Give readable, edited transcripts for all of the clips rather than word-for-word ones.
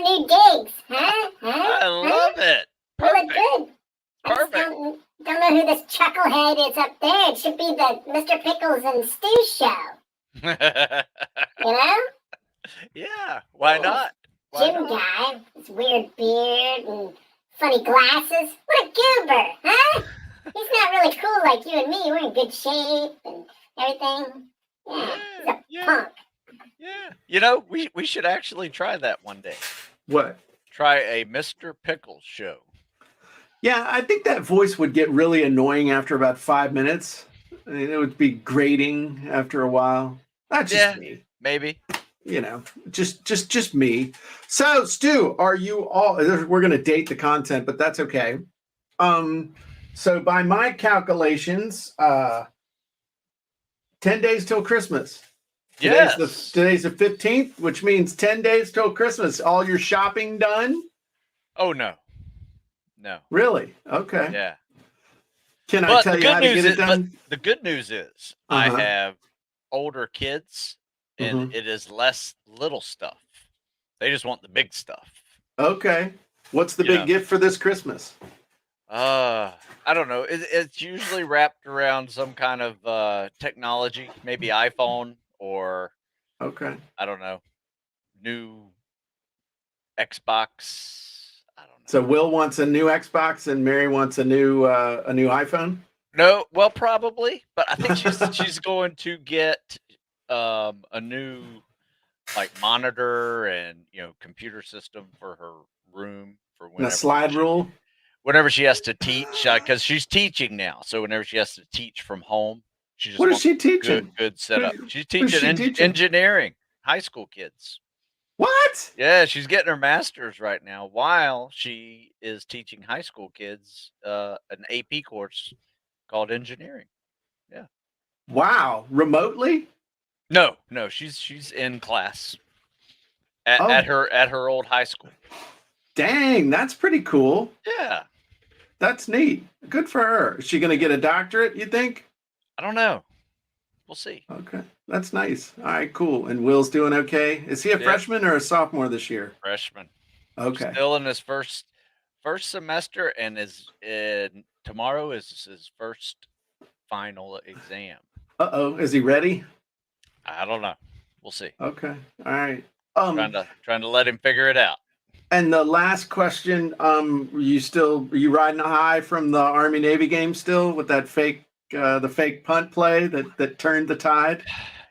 our new digs, huh? I love it. We look Perfect. good. I just Perfect. don't know who this chucklehead is up there. It should be the Mr. Pickles and Stew show. You know? Yeah, why not? Why Gym not? guy, his weird beard and funny glasses. What a goober, huh? He's not really cool like you and me. We're in good shape and everything. Yeah, he's a Yeah. punk. Yeah. You know, we should actually try that one day. What? Try a Mr. Pickles show. Yeah, I think that voice would get really annoying after about 5 minutes. I mean, it would be grating after a while. That's just me. Maybe. You know, just me. So, Stu, are you all? We're going to date the content, but that's okay. So by my calculations, 10 days till Christmas. Yes. Today's the 15th, which means 10 days till Christmas. All your shopping done? Oh no. No. Really? Okay. Yeah. Can I tell you how to get it done? The good news is I have older kids, and it is less little stuff. They just want the big stuff. Okay. What's the big gift for this Christmas? I don't know. It's usually wrapped around some kind of technology, maybe iPhone or I don't know, new Xbox. I don't know. So Will wants a new Xbox and Mary wants a new iPhone? No, well, probably, but I think she's going to get a new like monitor and computer system for her room for whenever a slide rule. Whenever she has to teach, because she's teaching now, so whenever she has to teach from home, she just what is she teaching? Good setup. She's teaching engineering, high school kids. What? Yeah, she's getting her master's right now while she is teaching high school kids an AP course called engineering. Yeah. Wow. Remotely? No, she's in class at her old high school. Dang, that's pretty cool. Yeah. That's neat. Good for her. Is she going to get a doctorate, you think? I don't know. We'll see. Okay. That's nice. All right, cool. And Will's doing okay? Is he a freshman or a sophomore this year? Freshman. Okay. Still in his first semester, and tomorrow is his first final exam. Uh-oh. Is he ready? I don't know. We'll see. Okay. All right. Trying to let him figure it out. And the last question, are you riding a high from the Army Navy game still with that fake punt play that turned the tide?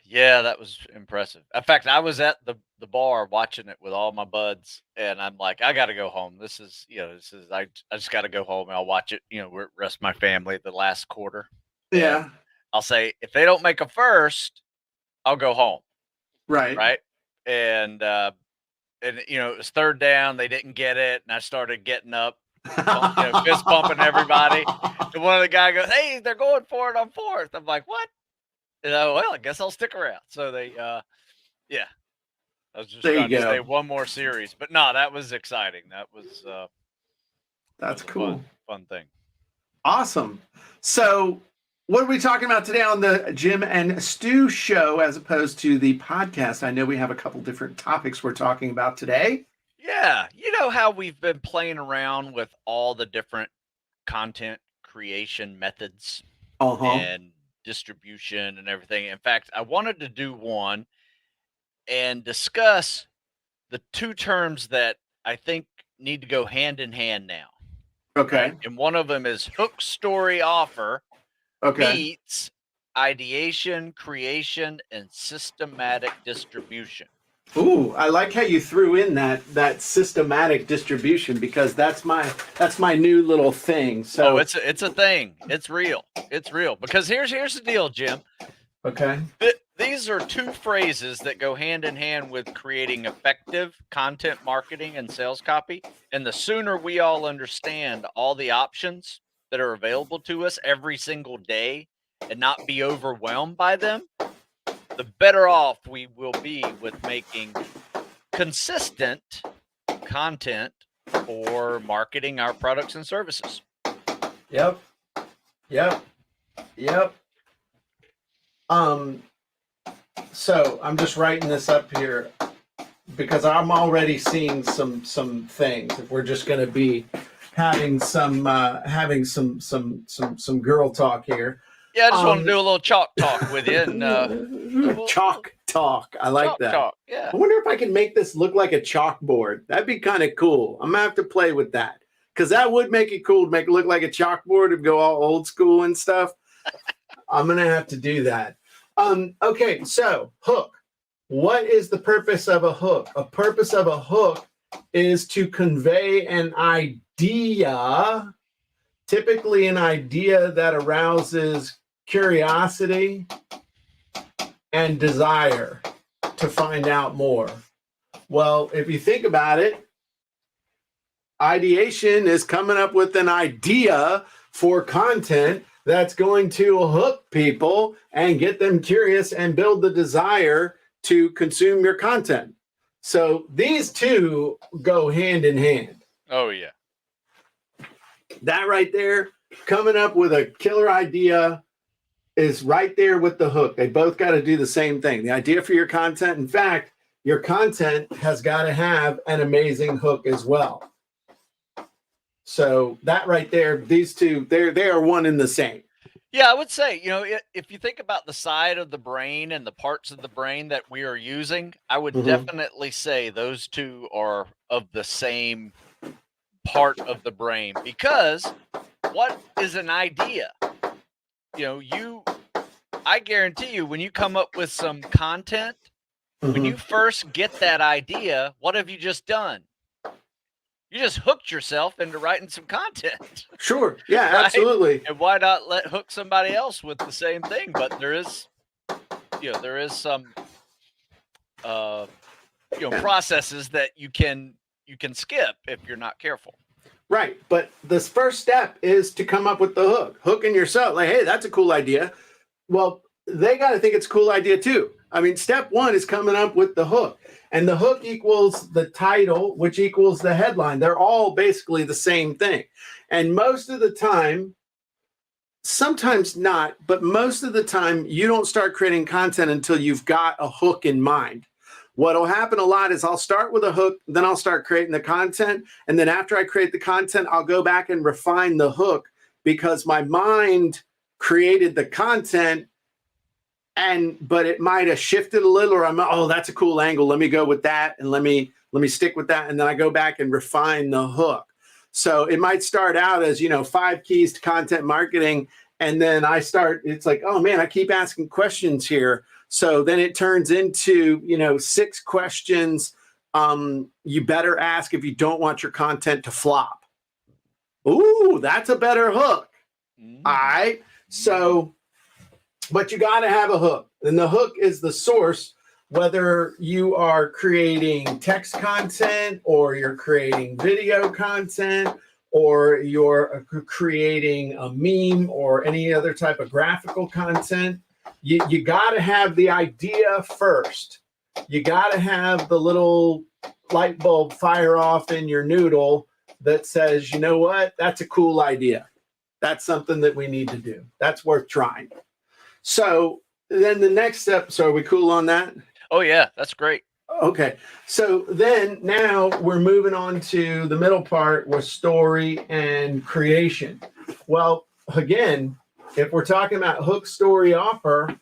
Yeah, that was impressive. In fact, I was at the bar watching it with all my buds, and I'm like, I got to go home. I just got to go home and I'll watch it, with the rest of my family at the last quarter. Yeah. And I'll say, if they don't make a first, I'll go home. Right. And it was third down. They didn't get it. And I started getting up, fist bumping everybody. And one of the guys goes, "Hey, they're going for it on fourth." I'm like, "What?" Well, I guess I'll stick around. So they, I was just trying to say one more series, but no, that was exciting. That was, that's cool. Fun thing. Awesome. So what are we talking about today on the Jim and Stu show as opposed to the podcast? I know we have a couple different topics we're talking about today. Yeah. You know how we've been playing around with all the different content creation methods and distribution and everything. In fact, I wanted to do one and discuss the two terms that I think need to go hand in hand now. Okay. Right? And one of them is hook story offer. Meets ideation, creation, and systematic distribution. Ooh, I like how you threw in that systematic distribution because that's my new little thing. So it's a thing. It's real. It's real. Because here's the deal, Jim. Okay. These are two phrases that go hand in hand with creating effective content marketing and sales copy. And the sooner we all understand all the options that are available to us every single day and not be overwhelmed by them, the better off we will be with making consistent content for marketing our products and services. Yep. So I'm just writing this up here. because I'm already seeing some things. If we're just going to be having some girl talk here. Yeah, I just want to do a little chalk talk with you. And chalk talk. I like chalk that. talk, yeah. I wonder if I can make this look like a chalkboard. That'd be kind of cool. I'm gonna have to play with that because that would make it cool to make it look like a chalkboard and go all old school and stuff. I'm gonna have to do that. Okay, so hook. What is the purpose of a hook? A purpose of a hook is to convey an idea, typically an idea that arouses curiosity and desire to find out more. Well, if you think about it, ideation is coming up with an idea for content that's going to hook people and get them curious and build the desire to consume your content. So these two go hand in hand. Oh, yeah. That right there, coming up with a killer idea is right there with the hook. They both got to do the same thing. The idea for your content. In fact, your content has got to have an amazing hook as well. So that right there, these two, they are one and the same. Yeah, I would say, if you think about the side of the brain and the parts of the brain that we are using, I would definitely say those two are of the same part of the brain, because what is an idea? I guarantee you, when you come up with some content, when you first get that idea, what have you just done? You just hooked yourself into writing some content. Sure. Yeah, right? Absolutely. And why not hook somebody else with the same thing? But there is some, processes that you can skip if you're not careful. Right. But this first step is to come up with the hook. Hooking yourself. Like, hey, that's a cool idea. Well, they got to think it's a cool idea too. I mean, step one is coming up with the hook. And the hook equals the title, which equals the headline. They're all basically the same thing. And most of the time, sometimes not, but most of the time, you don't start creating content until you've got a hook in mind. What'll happen a lot is I'll start with a hook, then I'll start creating the content. And then after I create the content, I'll go back and refine the hook because my mind created the content. But it might have shifted a little, or that's a cool angle. Let me go with that, and let me stick with that, and then I go back and refine the hook. So it might start out as 5 keys to content marketing, and then it's like, oh man, I keep asking questions here. So then it turns into 6 questions you better ask if you don't want your content to flop. Ooh, that's a better hook. All right, so. But you got to have a hook. And the hook is the source, whether you are creating text content or you're creating video content or you're creating a meme or any other type of graphical content. You got to have the idea first. You got to have the little light bulb fire off in your noodle that says, you know what, that's a cool idea. That's something that we need to do. That's worth trying. So then the next step, so are we cool on that? Oh, yeah, that's great. Okay. So then now we're moving on to the middle part with story and creation. Well, again, if we're talking about hook, story, offer,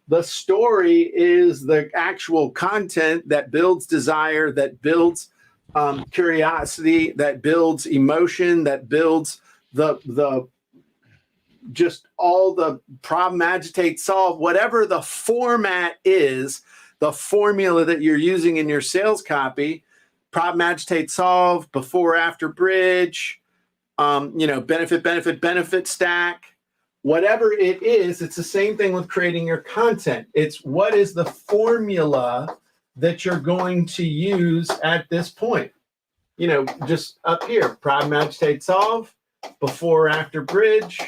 the story is the actual content that builds desire, that builds curiosity, that builds emotion, that builds the just all the problem, agitate, solve, whatever the format is, the formula that you're using in your sales copy, problem, agitate, solve, before, after bridge, benefit stack, whatever it is, it's the same thing with creating your content. It's what is the formula that you're going to use at this point? Just up here, problem, agitate, solve, before, after bridge,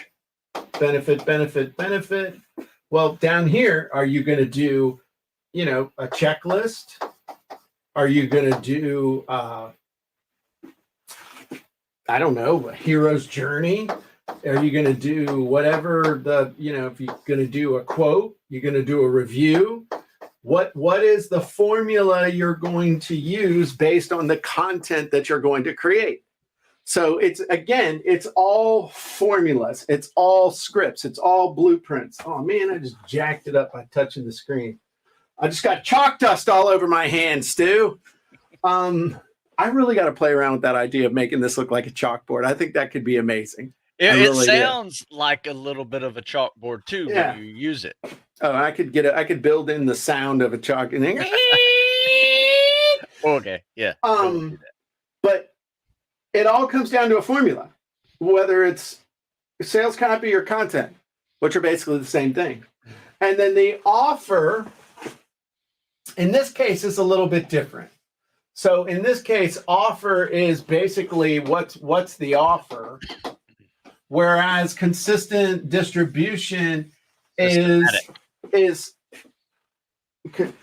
benefit. Well, down here, are you going to do, a checklist? Are you going to do, a hero's journey? Are you going to do whatever if you're going to do a quote, you're going to do a review, What is the formula you're going to use based on the content that you're going to create? So it's all formulas, it's all scripts, it's all blueprints. Oh man, I just jacked it up by touching the screen. I just got chalk dust all over my hands, Stu. I really got to play around with that idea of making this look like a chalkboard. I think that could be amazing. It sounds like a little bit of a chalkboard too when you use it. Oh, I could build in the sound of a chalk and then okay, yeah. But it all comes down to a formula, whether it's sales copy or content, which are basically the same thing. And then the offer, in this case, is a little bit different. So in this case, offer is basically what's the offer, whereas consistent distribution is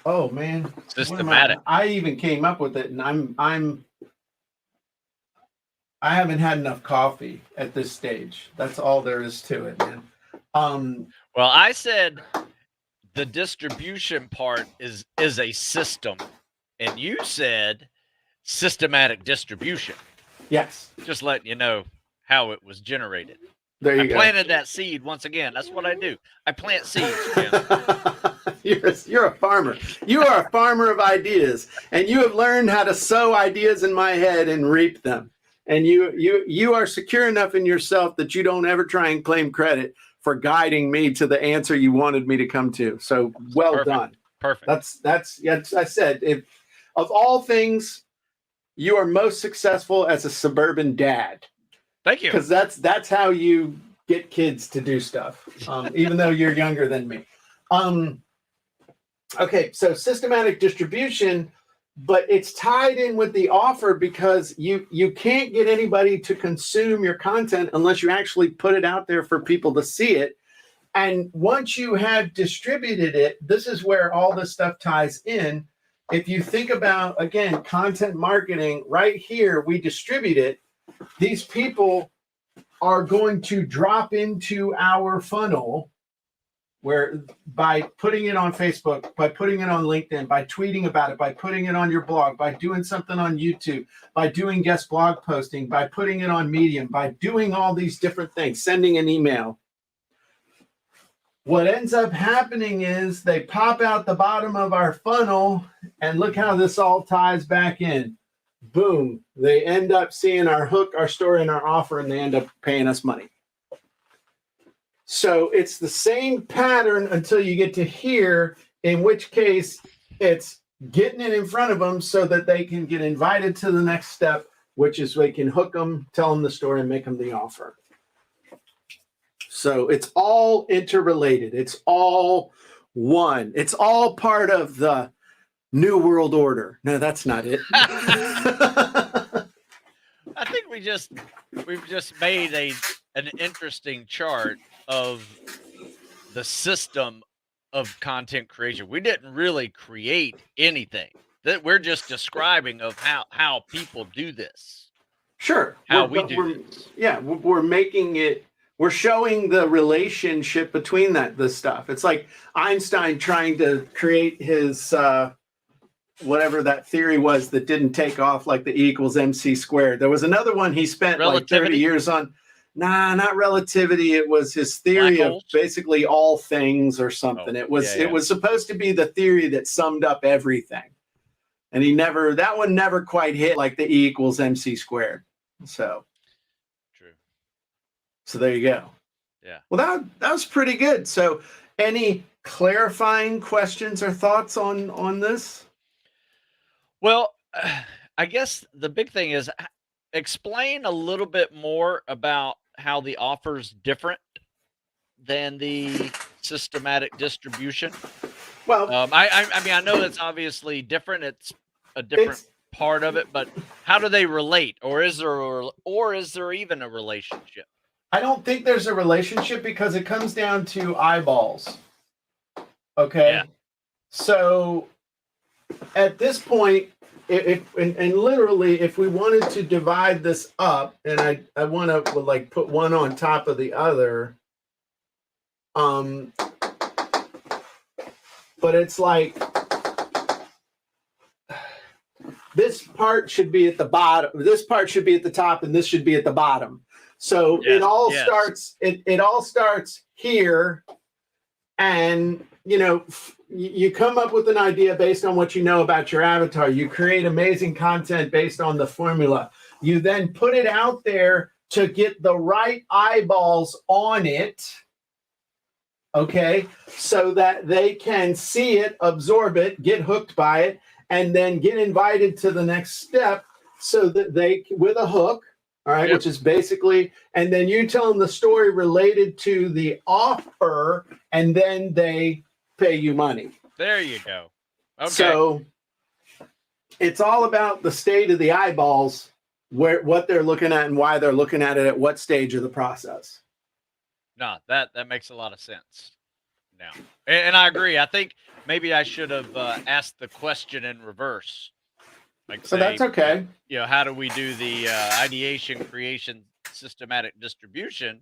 oh man, systematic. I even came up with it, and I haven't had enough coffee at this stage. That's all there is to it, man. Well, I said the distribution part is a system, and you said systematic distribution. Yes. Just letting you know how it was generated. There you go. I planted that seed once again. That's what I do. I plant seeds. You're a farmer. You are a farmer of ideas, and you have learned how to sow ideas in my head and reap them. And you are secure enough in yourself that you don't ever try and claim credit for guiding me to the answer you wanted me to come to. So well done. Perfect. That's I said, if of all things, you are most successful as a suburban dad. Thank you. Because that's how you get kids to do stuff, even though you're younger than me. Okay, so systematic distribution, but it's tied in with the offer because you can't get anybody to consume your content unless you actually put it out there for people to see it. And once you have distributed it, this is where all this stuff ties in. If you think about, again, content marketing, right here, we distribute it. These people are going to drop into our funnel where by putting it on Facebook, by putting it on LinkedIn, by tweeting about it, by putting it on your blog, by doing something on YouTube, by doing guest blog posting, by putting it on Medium, by doing all these different things, sending an email. What ends up happening is they pop out the bottom of our funnel, and look how this all ties back in. Boom. They end up seeing our hook, our story, and our offer, and they end up paying us money. So it's the same pattern until you get to here, in which case it's getting it in front of them so that they can get invited to the next step, which is we can hook them, tell them the story, and make them the offer. So it's all interrelated. It's all one. It's all part of the New World Order. No, that's not it. I think we've just made an interesting chart of the system of content creation. We didn't really create anything. That we're just describing of how people do this. Sure. How we do this. Yeah, we're making it. We're showing the relationship between this stuff. It's like Einstein trying to create his whatever that theory was that didn't take off, like the E equals MC squared. There was another one he spent like 30 years on. Nah, not relativity. It was his theory of basically all things or something. It was supposed to be the theory that summed up everything. And that one never quite hit like the E equals MC squared. So there you go. Yeah. Well, that was pretty good. So any clarifying questions or thoughts on this? Well, I guess the big thing is explain a little bit more about how the offer's different than the systematic distribution. Well, I mean, I know it's obviously different. It's a different part of it, but how do they relate? Or is there even a relationship? I don't think there's a relationship because it comes down to eyeballs. Okay. Yeah. So at this point, if literally, if we wanted to divide this up, and I want to like put one on top of the other, but it's like this part should be at the bottom, this part should be at the top, and this should be at the bottom. So Yes, it all yes. starts, it all starts here. And, you know, you come up with an idea based on what you know about your avatar. You create amazing content based on the formula. You then put it out there to get the right eyeballs on it, okay, so that they can see it, absorb it, get hooked by it, and then get invited to the next step so that they, with a hook, all right, Yep. which is basically, and then you tell them the story related to the offer, and then they pay you money. There you go. Okay. So it's all about the state of the eyeballs, what they're looking at and why they're looking at it at what stage of the process. No, that makes a lot of sense now. And I agree. I think maybe I should have asked the question in reverse. Like, So that's okay. You know, how do we do the ideation, creation, systematic distribution,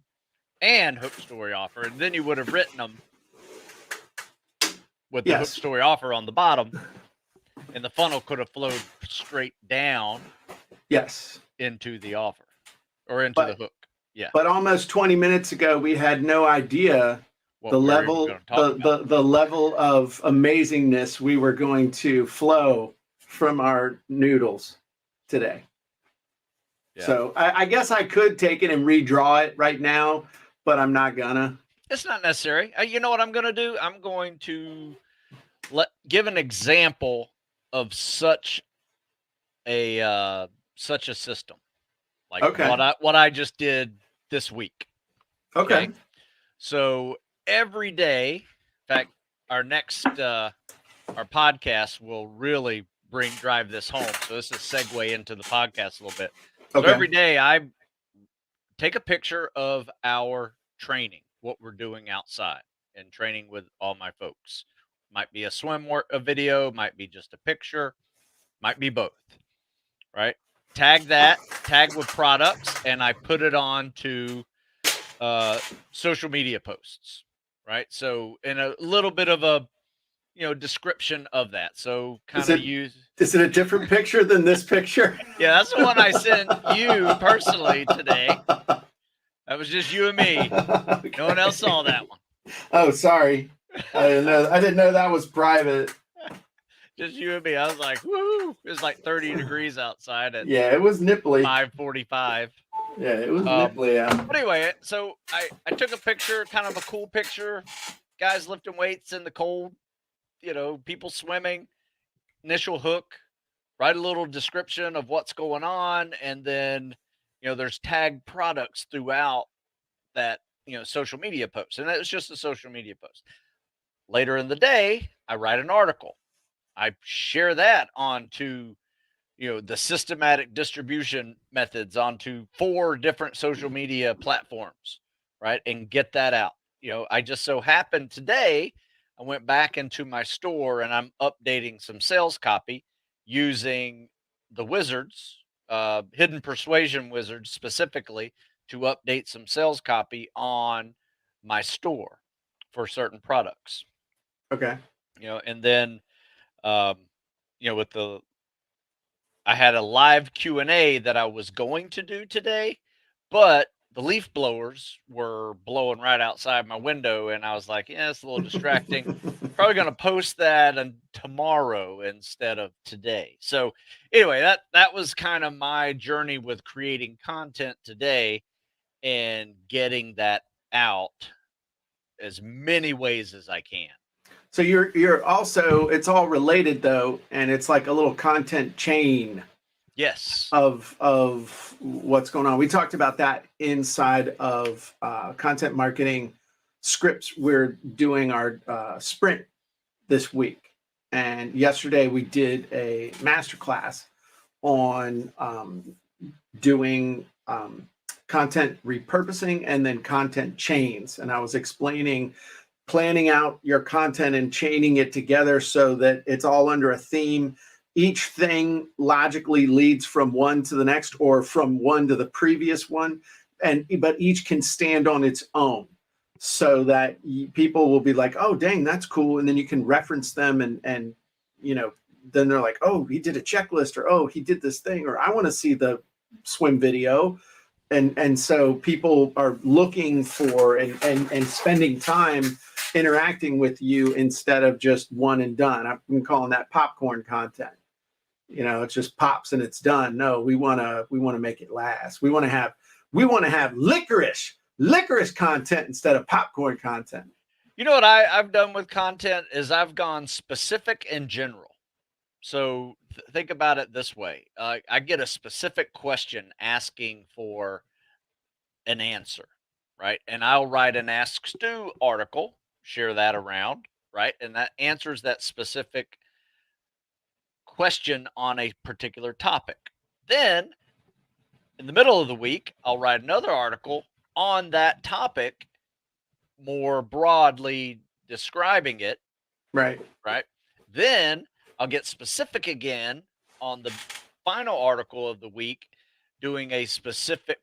and hook story offer? And then you would have written them with the hook story offer on the bottom, and the funnel could have flowed straight down. Yes. Into the offer or into the hook. Yeah. But almost 20 minutes ago, we had no idea the level of amazingness we were going to flow from our noodles today. Yeah. So I guess I could take it and redraw it right now, but I'm not gonna. It's not necessary. You know what I'm gonna do? I'm going to give an example of such a system, like what I just did this week. Okay. So every day, in fact, our next our podcast will really drive this home. So this is segue into the podcast a little bit. So every day I take a picture of our training, what we're doing outside and training with all my folks. Might be a video, might be just a picture, might be both. Right? Tag with products, and I put it on to social media posts, right? So in a little bit of a description of that. So kind of is it a different picture than this picture? Yeah, that's the one I sent you personally today. That was just you and me. Okay. No one else saw that one. Oh, sorry. I didn't know that was private. Just you and me. I was like, woo! It was like 30 degrees outside at it was nipply. 5:45. Yeah, it was nipply out. But anyway, so I took a picture, kind of a cool picture. Guys lifting weights in the cold, people swimming, initial hook, write a little description of what's going on, and then there's tagged products throughout that social media post, and that was just a social media post. Later in the day, I write an article. I share that onto the systematic distribution methods onto 4 different social media platforms, right? And get that out. I just so happened today, I went back into my store and I'm updating some sales copy using the wizards, hidden persuasion wizards specifically, to update some sales copy on my store for certain products. Okay. And then, I had a live Q&A that I was going to do today, but the leaf blowers were blowing right outside my window, and I was like, yeah, it's a little distracting. Probably going to post that tomorrow instead of today. So anyway, that was kind of my journey with creating content today and getting that out as many ways as I can. So you're also, it's all related though, and it's like a little content chain. Yes. Of what's going on. We talked about that inside of content marketing scripts. We're doing our sprint this week, and yesterday we did a masterclass on doing content repurposing and then content chains. And I was explaining planning out your content and chaining it together so that it's all under a theme. Each thing logically leads from one to the next or from one to the previous one, but each can stand on its own so that people will be like, oh, dang, that's cool. And then you can reference them and then they're like, oh, he did a checklist, or oh, he did this thing, or I want to see the swim video. And so people are looking for and spending time interacting with you instead of just one and done. I've been calling that popcorn content. You know, it's just pops and it's done. No, we want to make it last. We want to have licorice content instead of popcorn content. You know what I've done with content is I've gone specific and general. So think about it this way. I get a specific question asking for an answer, right? And I'll write an Ask Stu article, share that around, right? And that answers that specific question on a particular topic. Then in the middle of the week, I'll write another article on that topic, more broadly describing it. Right. Then I'll get specific again on the final article of the week, pulling a specific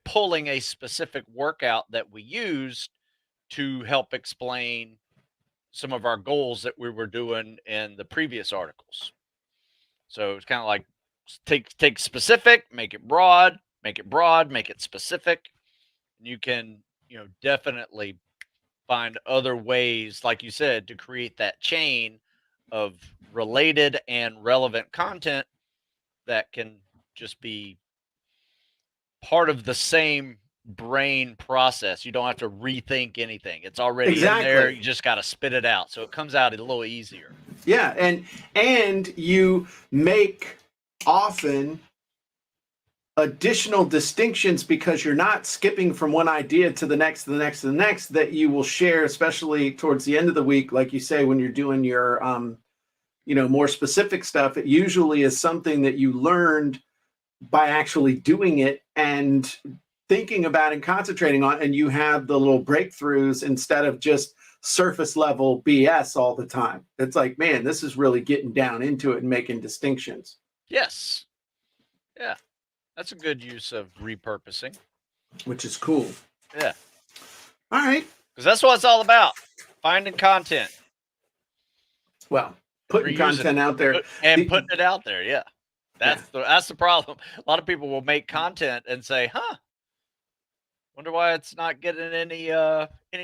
workout that we used to help explain some of our goals that we were doing in the previous articles. So it's kind of like take specific, make it broad, make it specific. And you can, definitely find other ways, like you said, to create that chain of related and relevant content that can just be part of the same brain process. You don't have to rethink anything. It's already in there. You just got to spit it out. So it comes out a little easier. Yeah. And you make often additional distinctions because you're not skipping from one idea to the next, that you will share, especially towards the end of the week. Like you say, when you're doing your, more specific stuff, it usually is something that you learned by actually doing it and thinking about and concentrating on, and you have the little breakthroughs instead of just surface level BS all the time. It's like, man, this is really getting down into it and making distinctions. Yes. Yeah. That's a good use of repurposing. Which is cool. Yeah. All right. Because that's what it's all about. Finding content. Well, putting content out there. And putting it out there, yeah. That's the problem. A lot of people will make content and say, wonder why it's not getting any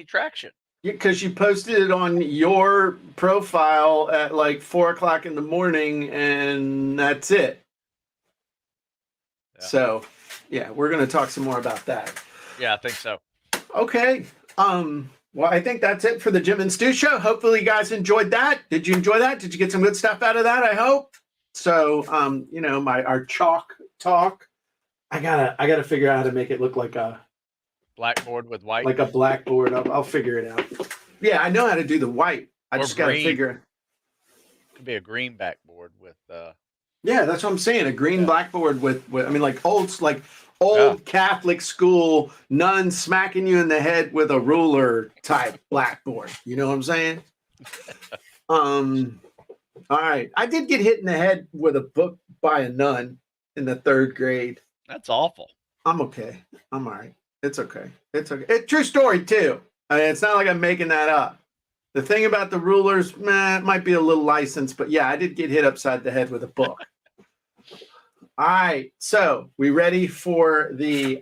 traction. Yeah, because you posted it on your profile at like 4:00 in the morning, and that's it. Yeah. So, yeah, we're going to talk some more about that. Yeah, I think so. Okay. Well, I think that's it for the Jim and Stu show. Hopefully you guys enjoyed that. Did you enjoy that? Did you get some good stuff out of that? I hope. So, our chalk talk, I gotta figure out how to make it look like a blackboard with white. Like a blackboard. I'll figure it out. Yeah, I know how to do the white. I just gotta figure it. Could be a green backboard with Yeah, that's what I'm saying. A green blackboard with like old Catholic school nuns smacking you in the head with a ruler type blackboard. You know what I'm saying? All right. I did get hit in the head with a book by a nun in the 3rd grade. That's awful. I'm okay. I'm all right. It's okay. It's okay. It's true story too. I mean, it's not like I'm making that up. The thing about the rulers, it might be a little license, but yeah, I did get hit upside the head with a book. All right. So we ready for the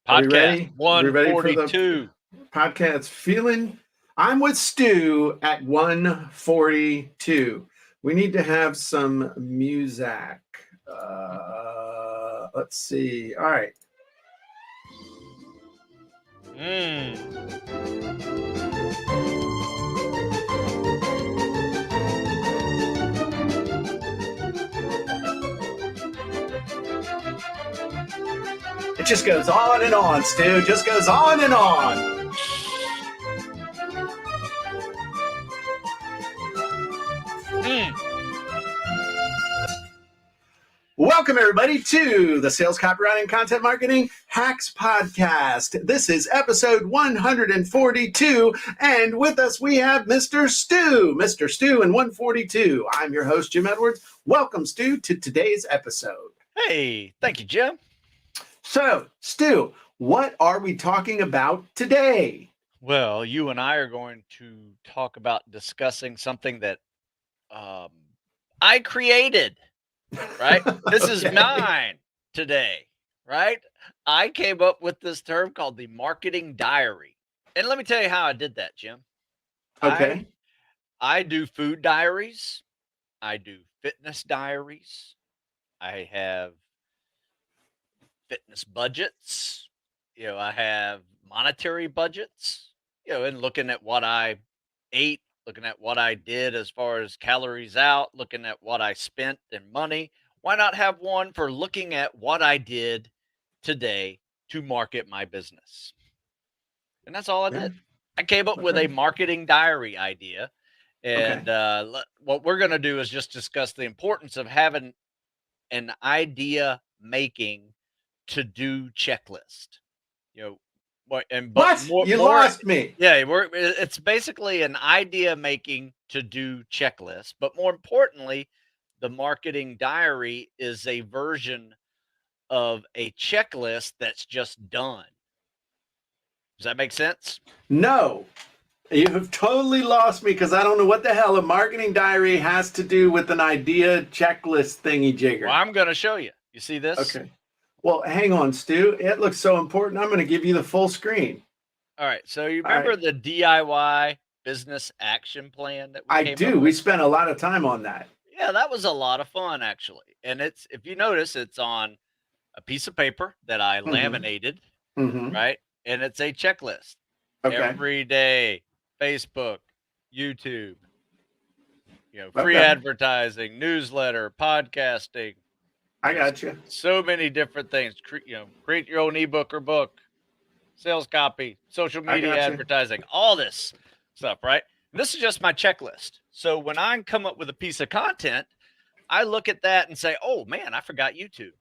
podcast 142? Podcast I'm with Stu at 142. We need to have some music. Let's see. All right. It just goes on and on, Stu. Just goes on and on. Welcome, everybody, to the Sales Copywriting and Content Marketing Hacks Podcast. This is episode 142, and with us we have Mr. Stu. Mr. Stu in 142. I'm your host, Jim Edwards. Welcome, Stu, to today's episode. Hey, thank you, Jim. So, Stu, what are we talking about today? Well, you and I are going to talk about discussing something that I created, right? This is Okay. mine today, right? I came up with this term called the marketing diary. And let me tell you how I did that, Jim. I Okay. I do food diaries, I do fitness diaries, I have fitness budgets, I have monetary budgets, and looking at what I ate, looking at what I did as far as calories out, looking at what I spent in money. Why not have one for looking at what I did today to market my business? And that's all I Yeah. did. I came up with Okay. a marketing diary idea. Okay. And what we're going to do is just discuss the importance of having an idea making to do checklist. You know, but What? You more lost me. yeah, it's basically an idea making to do checklist, but more importantly, the marketing diary is a version of a checklist that's just done. Does that make sense? No. You have totally lost me because I don't know what the hell a marketing diary has to do with an idea checklist thingy Well, jigger. I'm going to show you. You see this? Okay. Well, hang on, Stu. It looks so important. I'm going to give you the full screen. All right. So you All right. remember the DIY business action plan that we I came up do. We with? spent a lot of time on that. Yeah, that was a lot of fun actually. And it's if you notice, it's on a piece of paper that I Mm-hmm. laminated, Mm-hmm. right? And it's a checklist. Okay. Every day, Facebook, YouTube, free Okay. advertising, newsletter, podcasting. I got you. So many different things. Create your own ebook or book, sales copy, social media gotcha. advertising, all this stuff, right? And this is just my checklist. So when I come up with a piece of content, I look at that and say, oh man, I forgot YouTube.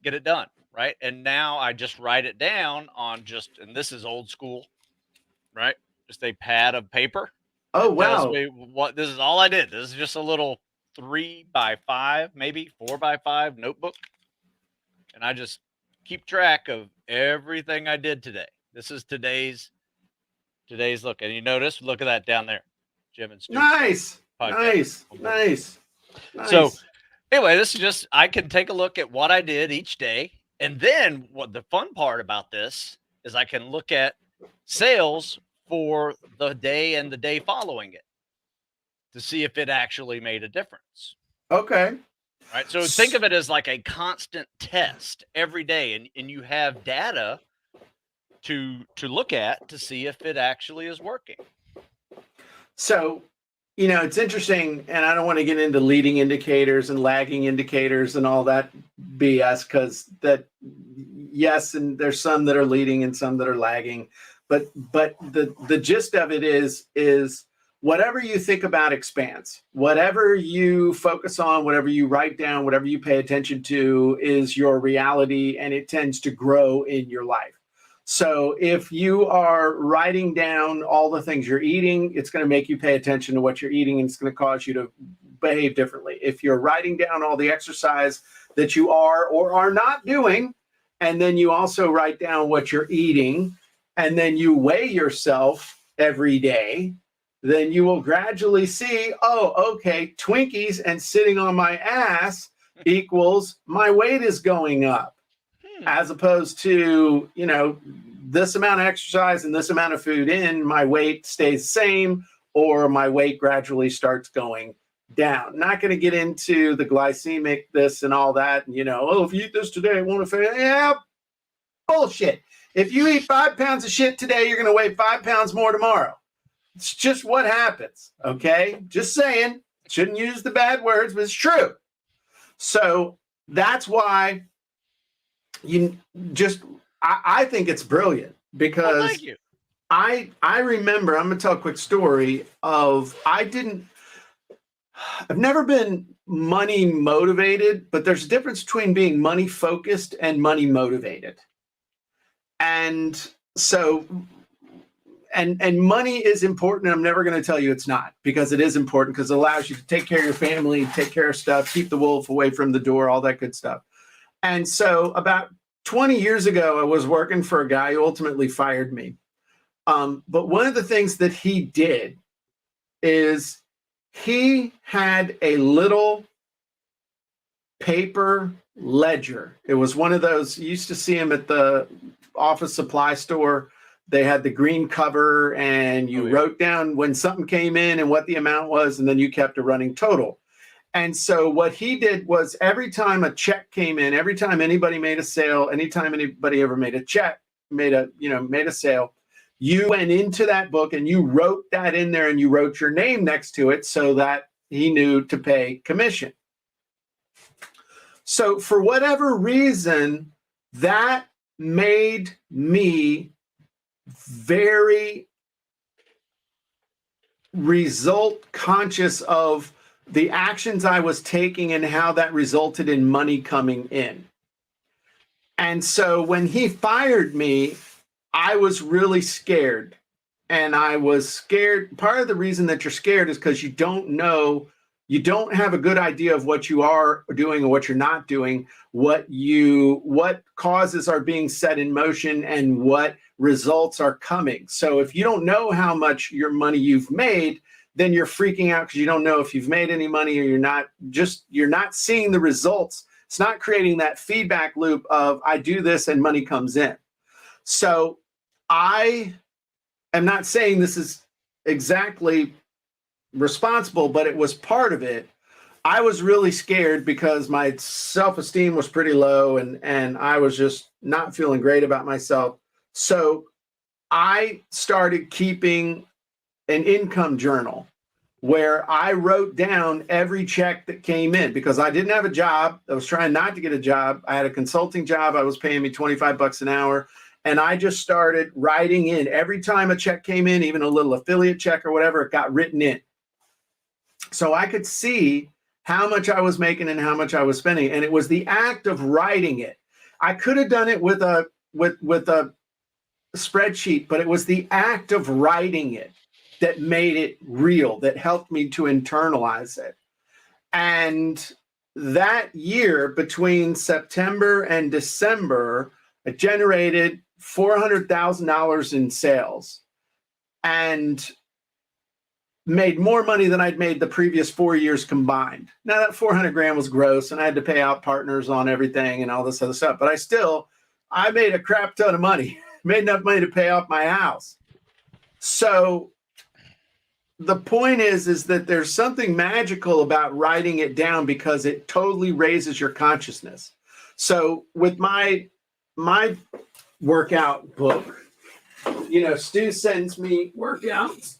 Get it done, right? And now I just write it down on and this is old school, right? Just a pad of paper. Oh, That tells wow. me what this is all I did. This is just a little 3x5, maybe 4x5 notebook. And I just keep track of everything I did today. This is today's look. And you notice, look at that down there. Jim and Stu. Nice. Podcast. Nice. So anyway, this is just I can take a look at what I did each day. And then what the fun part about this is I can look at sales for the day and the day following it to see if it actually made a difference. Okay. Right. So think of it as like a constant test every day, and you have data to look at to see if it actually is working. So, it's interesting, and I don't want to get into leading indicators and lagging indicators and all that BS because yes, and there's some that are leading and some that are lagging, but the gist of it is whatever you think about expands. Whatever you focus on, whatever you write down, whatever you pay attention to is your reality, and it tends to grow in your life. So if you are writing down all the things you're eating, it's going to make you pay attention to what you're eating, and it's going to cause you to behave differently. If you're writing down all the exercise that you are or are not doing, and then you also write down what you're eating, and then you weigh yourself every day, then you will gradually see, oh, okay, Twinkies and sitting on my ass equals my weight is going up. As opposed to, this amount of exercise and this amount of food in, my weight stays the same, or my weight gradually starts going down. Not going to get into the glycemic this and all that. And, if you eat this today, it won't affect. Yeah, bullshit. If you eat 5 pounds of shit today, you're going to weigh 5 pounds more tomorrow. It's just what happens. Okay. Just saying. Shouldn't use the bad words, but it's true. So that's why I think it's brilliant because thank you. I remember, I'm going to tell a quick story of, I've never been money motivated, but there's a difference between being money focused and money motivated. And so, and money is important. I'm never going to tell you it's not, because it is important, because it allows you to take care of your family, take care of stuff, keep the wolf away from the door, all that good stuff. And so about 20 years ago, I was working for a guy who ultimately fired me. But one of the things that he did is he had a little paper ledger. It was one of those, you used to see them at the office supply store. They had the green cover, and you wrote down when something came in and what the amount was, and then you kept a running total. And so what he did was, every time a check came in, every time anybody made a sale, anytime anybody ever made a check, made a sale, you went into that book and you wrote that in there, and you wrote your name next to it so that he knew to pay commission. So for whatever reason, that made me very result conscious of the actions I was taking and how that resulted in money coming in. And so when he fired me, I was really scared. And I was scared. Part of the reason that you're scared is because you don't know, you don't have a good idea of what you are doing or what you're not doing, what causes are being set in motion, and what results are coming. So if you don't know how much your money you've made, then you're freaking out because you don't know if you've made any money, or you're not seeing the results. It's not creating that feedback loop of, I do this and money comes in. So I am not saying this is exactly responsible, but it was part of it. I was really scared because my self-esteem was pretty low, and I was just not feeling great about myself. So I started keeping an income journal where I wrote down every check that came in, because I didn't have a job. I was trying not to get a job. I had a consulting job. I was paying me $25 an hour. And I just started writing in every time a check came in, even a little affiliate check or whatever, it got written in. So I could see how much I was making and how much I was spending. And it was the act of writing it. I could have done it with a spreadsheet, but it was the act of writing it that made it real, that helped me to internalize it. And that year, between September and December, I generated $400,000 in sales and made more money than I'd made the previous 4 years combined. Now that 400 grand was gross, and I had to pay out partners on everything and all this other stuff, but I made a crap ton of money, made enough money to pay off my house. So the point is that there's something magical about writing it down, because it totally raises your consciousness. So with my workout book, Stu sends me workouts,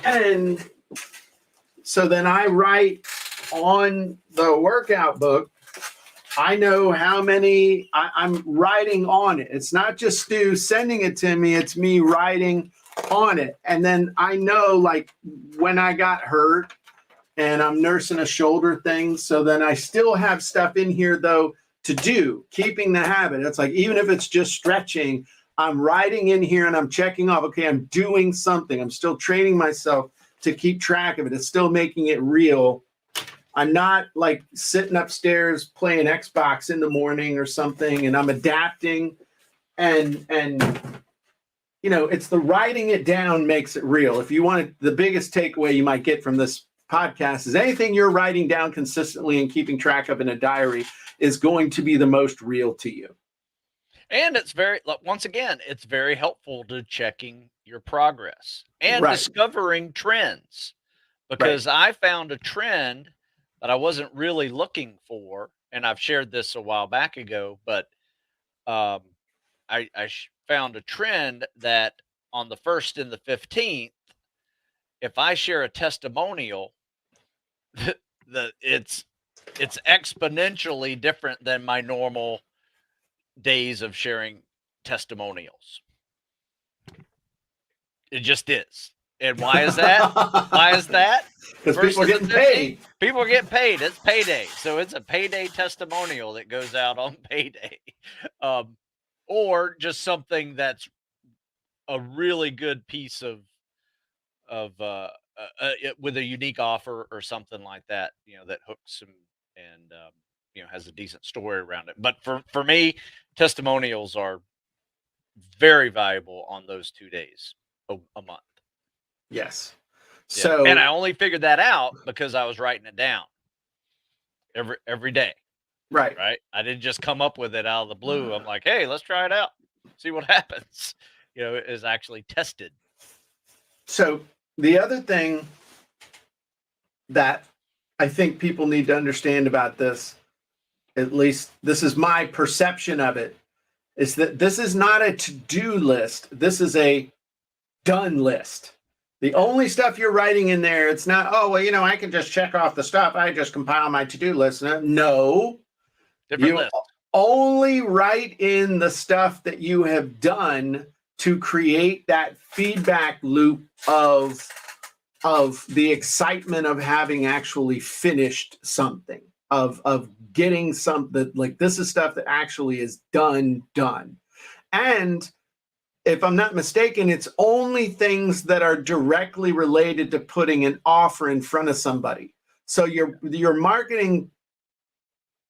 and so then I write on the workout book. I know how many I'm writing on it. It's not just Stu sending it to me, it's me writing on it. And then I know, like, when I got hurt and I'm nursing a shoulder thing. So then I still have stuff in here, though, to do, keeping the habit. It's like, even if it's just stretching, I'm writing in here and I'm checking off, okay, I'm doing something. I'm still training myself to keep track of it. It's still making it real. I'm not like sitting upstairs playing Xbox in the morning or something, and I'm adapting. And it's the writing it down makes it real. If you want the biggest takeaway you might get from this podcast is, anything you're writing down consistently and keeping track of in a diary is going to be the most real to you. And it's once again, it's very helpful to checking your progress and discovering trends, because I found a trend that I wasn't really looking for. And I've shared this a while back ago, but I found a trend that on the 1st and the 15th, if I share a testimonial, it's exponentially different than my normal days of sharing testimonials. It just is. And why is that? Because people are getting paid. People are getting paid. It's payday. So it's a payday testimonial that goes out on payday. Or just something that's a really good piece of with a unique offer or something like that, that hooks and has a decent story around it. But for me, testimonials are very valuable on those 2 days a month. Yes. So, and I only figured that out because I was writing it down every day. right. Right. I didn't just come up with it out of the blue. I'm like, hey, let's try it out. See what happens. It is actually tested. So the other thing that I think people need to understand about this, at least this is my perception of it, is that this is not a to-do list. This is a done list. The only stuff you're writing in there, it's not, oh, well, I can just check off the stuff. I just compile my to-do list. No, Different you list. only write in the stuff that you have done to create that feedback loop of the excitement of having actually finished something, of getting something. Like, this is stuff that actually is done. And if I'm not mistaken, it's only things that are directly related to putting an offer in front of somebody. So your marketing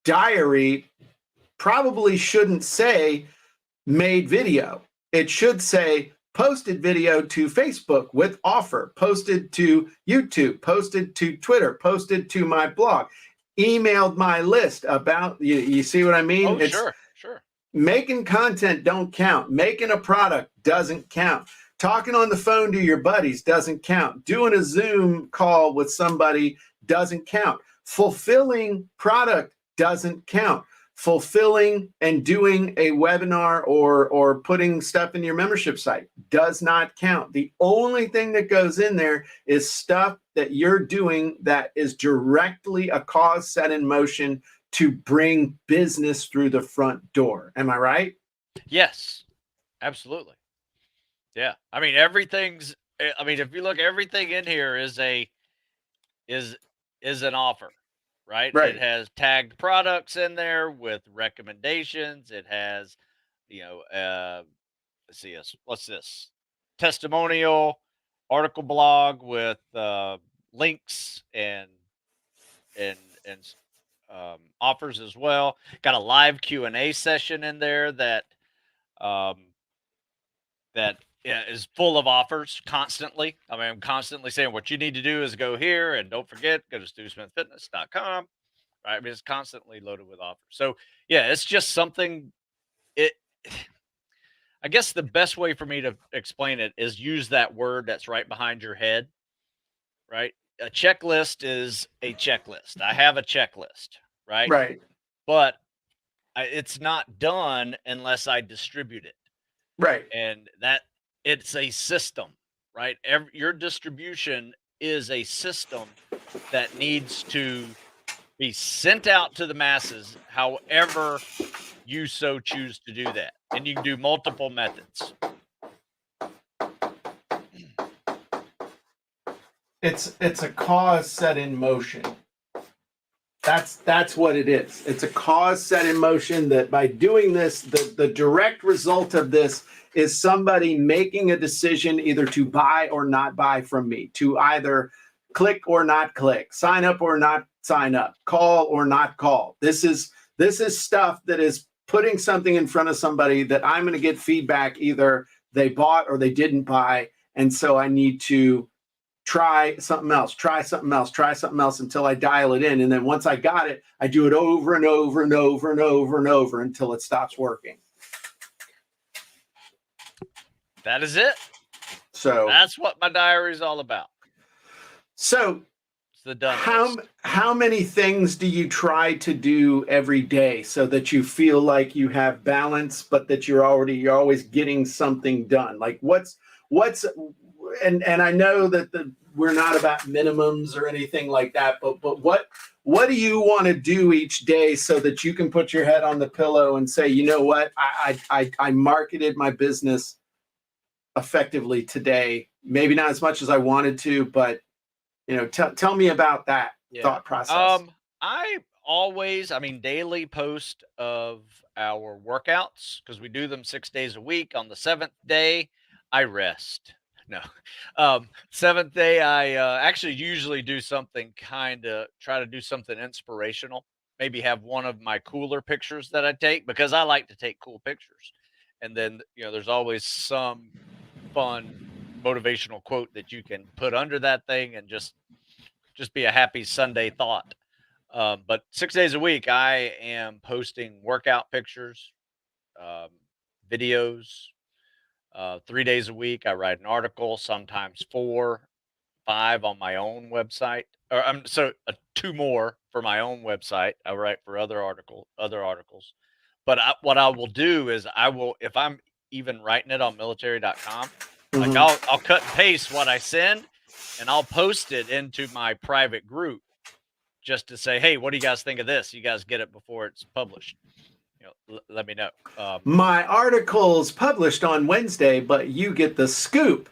diary probably shouldn't say made video. It should say posted video to Facebook with offer, posted to YouTube, posted to Twitter, posted to my blog, emailed my list about, you see what I mean? Oh, sure. Making content don't count. Making a product doesn't count. Talking on the phone to your buddies doesn't count. Doing a Zoom call with somebody doesn't count. Fulfilling product doesn't count. Fulfilling and doing a webinar or putting stuff in your membership site does not count. The only thing that goes in there is stuff that you're doing that is directly a cause set in motion to bring business through the front door. Am I right? Yes, absolutely. Yeah. I mean, if you look, everything in here is an offer, right? Right. It has tagged products in there with recommendations. It has, let's see, what's this? Testimonial, article blog with links and and offers as well. Got a live Q&A session in there that um, is full of offers constantly. I mean, I'm constantly saying what you need to do is go here and don't forget, go to stewsmithfitness.com. Right. I mean, it's constantly loaded with offers. So yeah, it's just something. I guess the best way for me to explain it is use that word that's right behind your head. Right. A checklist is a checklist. I have a checklist. Right. Right. But it's not done unless I distribute it. Right. And that it's a system, right? Your distribution is a system that needs to be sent out to the masses, however you so choose to do that. And you can do multiple methods. It's a cause set in motion. That's what it is. It's a cause set in motion that by doing this, the direct result of this is somebody making a decision either to buy or not buy from me, to either click or not click, sign up or not sign up, call or not call. This is stuff that is putting something in front of somebody that I'm going to get feedback, either they bought or they didn't buy. And so I need to try something else until I dial it in. And then once I got it, I do it over and over and over and over and over until it stops working. That is it. So that's what my diary is all about. So it's the done list. How many things do you try to do every day so that you feel like you have balance, but that you're always getting something done? Like what's and I know that we're not about minimums or anything like that, but what do you want to do each day so that you can put your head on the pillow and say, you know what, I marketed my business effectively today. Maybe not as much as I wanted to, but tell me about that thought process. I always, daily post of our workouts because we do them 6 days a week. On the 7th day, I rest. No, 7th day, I actually usually do something try to do something inspirational. Maybe have one of my cooler pictures that I take because I like to take cool pictures. And then, there's always some fun motivational quote that you can put under that thing and just be a happy Sunday thought. But 6 days a week, I am posting workout pictures, videos. 3 days a week, I write an article, sometimes 4, 5 on my own website, or two more for my own website. I write for other articles. But what I will do is if I'm even writing it on military.com, like Mhm. I'll cut and paste what I send and I'll post it into my private group just to say, hey, what do you guys think of this? You guys get it before it's published. Let me know. My article's published on Wednesday, but you get the scoop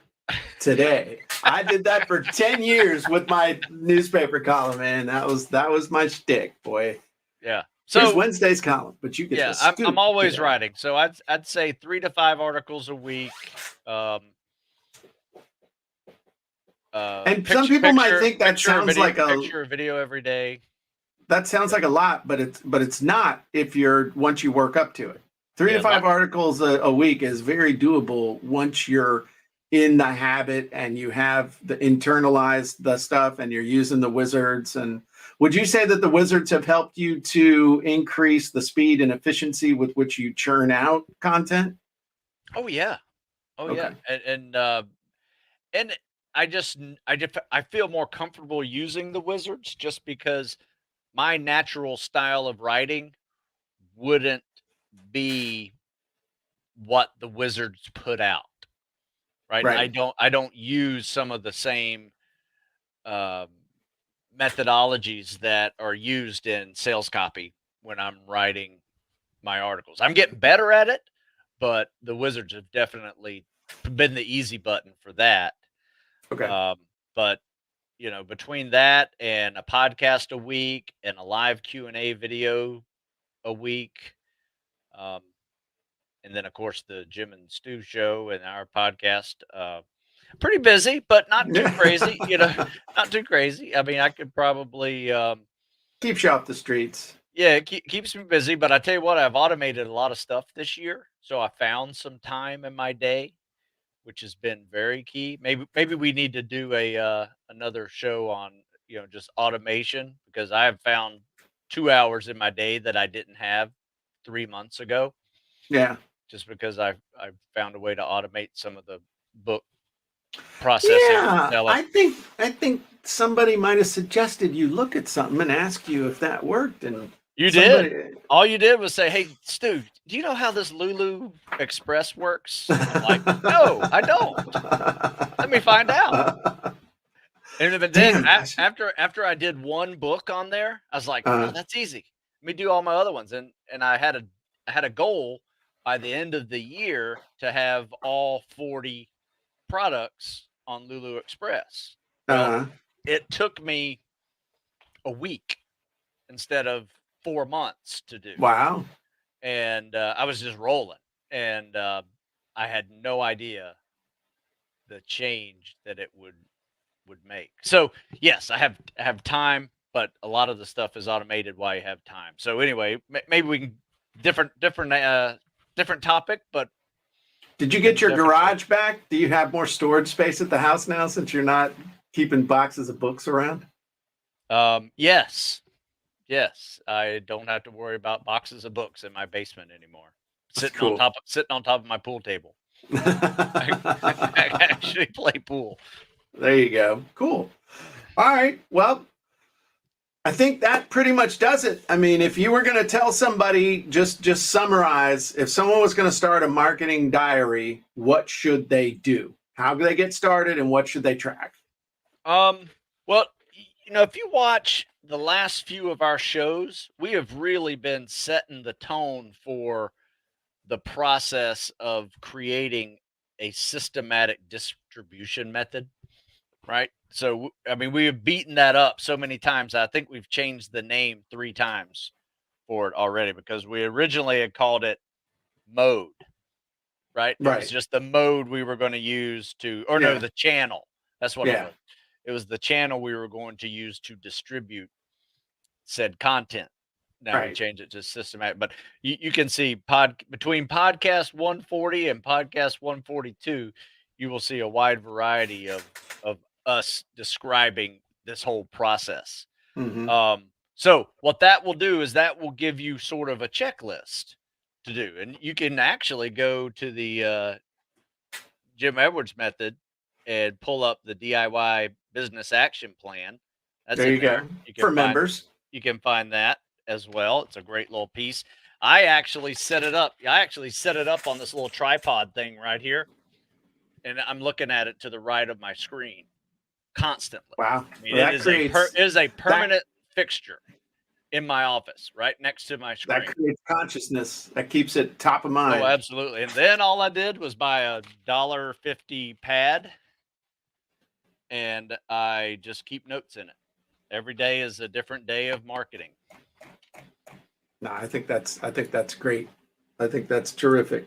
today. I did that for 10 years with my newspaper column, man. That was my shtick, boy. Yeah. Here's So Wednesday's column, but you get the yeah, scoop. I'm always today. writing. So I'd say 3 to 5 articles a week. And some people might think that sounds like picture video every day. That sounds like a lot, but it's not if you're once you work up to it. 3 to 5 articles a week is very doable once you're in the habit and you have internalized the stuff and you're using the wizards. And would you say that the wizards have helped you to increase the speed and efficiency with which you churn out content? Oh yeah. Okay. Yeah. And I feel more comfortable using the wizards just because my natural style of writing wouldn't be what the wizards put out. Right. Right. I don't use some of the same methodologies that are used in sales copy when I'm writing my articles. I'm getting better at it, but the wizards have definitely been the easy button for that. Okay. But between that and a podcast a week and a live Q&A video a week, and then of course the Jim and Stu show and our podcast, pretty busy, but not too crazy, not too crazy. I mean, I could probably, keeps you off the streets. Yeah, it keeps me busy, but I tell you what, I've automated a lot of stuff this year. So I found some time in my day, which has been very key. Maybe we need to do another show on, just automation, because I have found 2 hours in my day that I didn't have 3 months ago, Yeah. just because I've found a way to automate some of the book processing. Yeah, I think somebody might have suggested you look at something and ask you if that worked, and You somebody, did. All you did was say, "Hey, Stu, do you know how this Lulu Express works?" And I'm like, "No, I don't. Let me find out." And then Damn. after I did one book on there, I was like, "Oh, that's easy. Let me do all my other ones." And I had a goal by the end of the year to have all 40 products on Lulu Express. Well, it took me a week instead of 4 months to do. Wow. And I was just rolling, and I had no idea the change that it would make. So yes, I have time, but a lot of the stuff is automated while you have time. So anyway, maybe we can different topic, but did you get your garage back? Do you have more storage space at the house now since you're not keeping boxes of books around? Yes, I don't have to worry about boxes of books in my basement anymore. That's cool. Sitting on top of my pool table. I actually play pool. There you go. Cool. All right. Well, I think that pretty much does it. I mean, if you were going to tell somebody, just summarize, if someone was going to start a marketing diary, what should they do? How do they get started, and what should they track? Well, if you watch the last few of our shows, we have really been setting the tone for the process of creating a systematic distribution method, right? So, I mean, we have beaten that up so many times. I think we've changed the name 3 times for it already, because we originally had called it mode, right? It was just the mode we were going to use the channel. That's what it was. It was the channel we were going to use to distribute said content. Now we change it to systematic, but you can see between podcast 140 and podcast 142, you will see a wide variety of us describing this whole process. Mhm. So what that will do is that will give you sort of a checklist to do. And you can actually go to the Jim Edwards method and pull up the DIY business action plan. That's There in you there. go. You For can members. find that as well. It's a great little piece. I actually set it up. I actually set it up on this little tripod thing right here. And I'm looking at it to the right of my screen constantly. Wow. I mean, Well, it is a that permanent fixture in my office, right next to my screen. creates consciousness. That keeps it top of Oh, mind. absolutely. And then all I did was buy a $1.50 pad, and I just keep notes in it. Every day is a different day of marketing. No, I think that's great. I think that's terrific.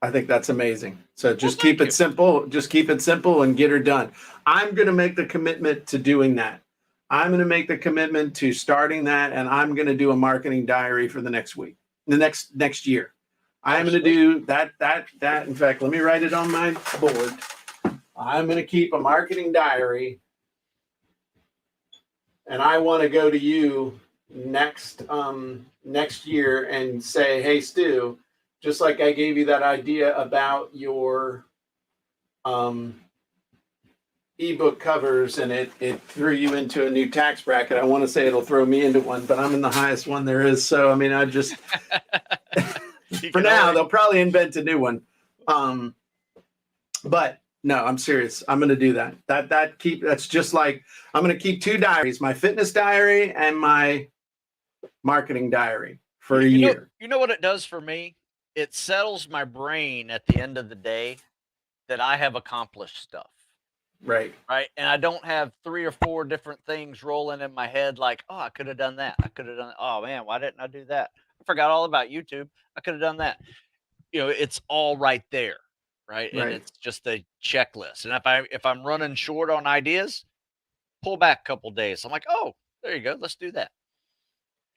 I think that's amazing. So just keep it simple. Just keep it simple and get her done. I'm going to make the commitment to doing that. I'm going to make the commitment to starting that, and I'm going to do a marketing diary for the next week, the next year. I'm going to do that. In fact, let me write it on my board. I'm going to keep a marketing diary, and I want to go to you next year and say, hey, Stu, just like I gave you that idea about your ebook covers and it threw you into a new tax bracket. I want to say it'll throw me into one, but I'm in the highest one there is. So, I mean, I just, for now, they'll probably invent a new one. But no, I'm serious. I'm going to do that. That's just like, I'm going to keep two diaries, my fitness diary and my marketing diary for a year. You know what it does for me? It settles my brain at the end of the day that I have accomplished stuff. Right. And I don't have 3 or 4 different things rolling in my head like, oh, I could have done that. I could have done, oh man, why didn't I do that? I forgot all about YouTube. I could have done that. You know, it's all right there. Right. And it's just a checklist. And if I'm running short on ideas, pull back a couple days. I'm like, oh, there you go. Let's do that.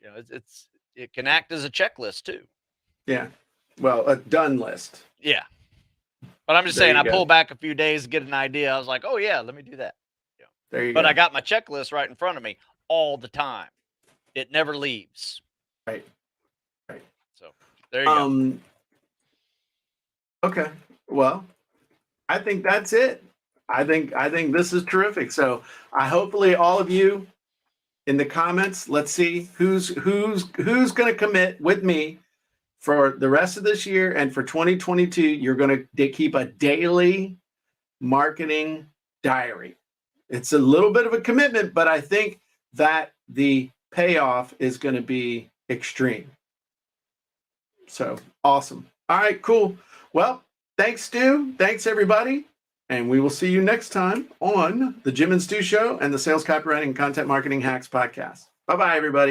You know, it can act as a checklist too. Yeah. Well, a done list. Yeah. But I'm just saying, I pull back a few days to get an idea. I was like, oh yeah, let me do that. Yeah. There you go. But I got my checklist right in front of me all the time. It never leaves. Right. So there you go. Okay. Well, I think that's it. I think this is terrific. So hopefully all of you in the comments, let's see who's going to commit with me for the rest of this year, and for 2022, you're going to keep a daily marketing diary. It's a little bit of a commitment, but I think that the payoff is going to be extreme. So awesome. All right, cool. Well, thanks, Stu. Thanks, everybody. And we will see you next time on the Jim and Stu Show and the Sales Copywriting and Content Marketing Hacks podcast. Bye-bye, everybody.